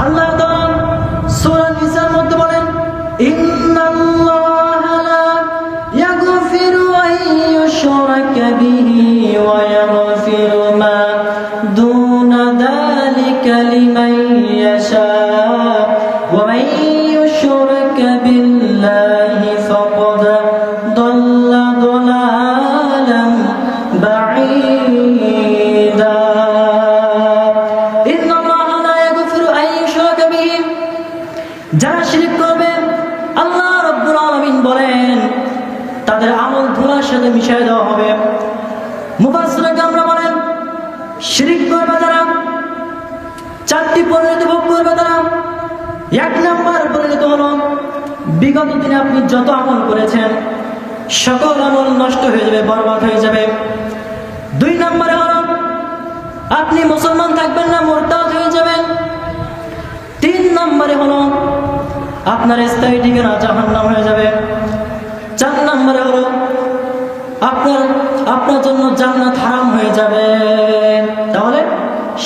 আল্লাহ তাআলা সূরা নিসার মধ্যে বলেন, ইন্নাল্লাহা লা ইয়াগফিরু আন ইউশরাকা বিহি ওয়া ইয়াগফিরু মা দুনা যালিকা লিমান ইয়াশা ওয়া মান ইউশরাকা বিল্লাহি ফাকাদ দাল্লা দালালান বাঈদা। ইন্নাল্লাহা লা ইয়াগফিরু আন ইউশরাকা বিহি, যারা শিরক করবে আল্লাহ রাব্বুল আলামিন বলেন তাদের আমল ধুলার সাথে মিশিয়ে দেওয়া হবে। মুফাসসিরিন আমরা বলেন শিরক করবে যারা, চারটি পরিণতি ভোগ করবে তারা। এক নম্বর পরিণতি হলো বিগত দিনে আপনি যত আমল করেছেন সকল আমল নষ্ট হয়ে যাবে, বরবাদ হয়ে যাবে। দুই নম্বরে হলো আপনি মুসলমান থাকবেন না, মুরতাদ হয়ে যাবেন। তিন নম্বরে হলো আপনার স্থায়ী ঠিকানা জাহান্নাম হয়ে যাবে। চার নম্বরে হলো আপনার জন্য জান্নাত হারাম হয়ে যাবে। তাহলে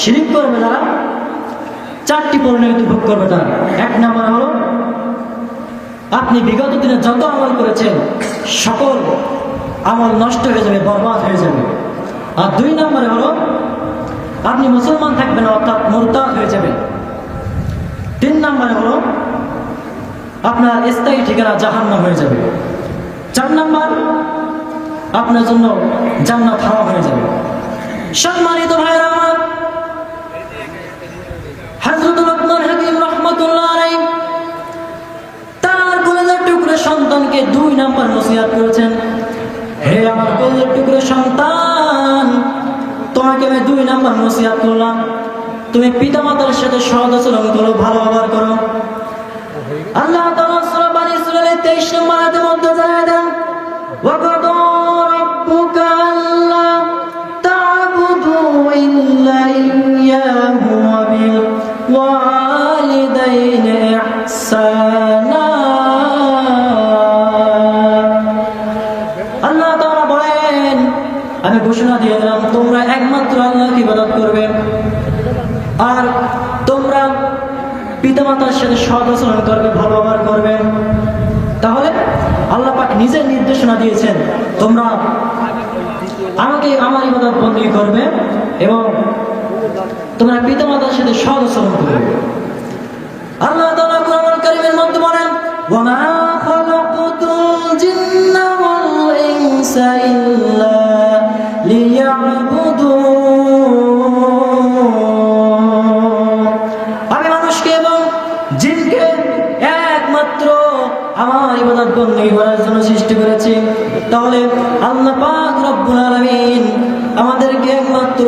শিরক করবে যারা, চারটি পরিণতি ভোগ করবে তারা। এক নম্বর হলো আপনি বিগত দিনে যত আমল করেছেন সকল আমল নষ্ট হয়ে যাবে, বরবাদ হয়ে যাবে। আর দুই নম্বরে হলো আপনি মুসলমান থাকবেন, অর্থাৎ মুরতাদ হয়ে যাবেন। তিন নম্বরে হলো আপনার স্থায়ী ঠিকানা জাহান্নাম হয়ে যাবে। চার নম্বর আপনার জন্য জান্নাত হারাম হয়ে যাবে। সম্মানিত ভাইরা আমার, হযরত লুকমান হাকিম রাহমাতুল্লাহ আলাইহি তার কলিজার টুকরো সন্তানকে দুই নম্বর নসিহত করেছেন, হে আমার কলিজার টুকরো সন্তান, তোমাকে আমি দুই নম্বর নসিহত করলাম, তুমি পিতামাতার সাথে সৎ আচরণ করো, ভালো ব্যবহার করো। আল্লাহ তাআলা সূরা বানী ইসরাঈল 23 নম্বর আয়াতের মধ্যে জানায় দেন, ওয়া কাদা রাব্বুকা আল্লা তা'বুদু ইল্লা ইয়্যাহু ওয়া বিল ওয়ালিদাইনি ইহসানা। আল্লাহ তাআলা বলেন, আমি ঘোষণা দিয়ে দিলাম তোমরা একমাত্র আল্লাহকে ইবাদত করবে, আর তোমরা পিতামাতার সাথে সৎ আচরণ করবে, ভালো ব্যবহার করবে। তাহলে আল্লাহ পাক নিজে নির্দেশনা দিয়েছেন তোমরা আমাকে আমার ইবাদত বন্দী করবে এবং তোমরা পিতামাতার সাথে সৎ আচরণ করবে। আল্লাহ তাআলা কোরআনুল কারীমের মধ্যে বলেন, ওয়া মা খালাকতুল জিন্না ওয়াল ইনসা ইল্লা লিয়াবুদুন। জিনকে একমাত্র আমার ইবাদত বندگی করার জন্য সৃষ্টি করেছি। তাহলে আল্লাহ পাক রব্বুল আলামিন আমাদেরকে একমাত্র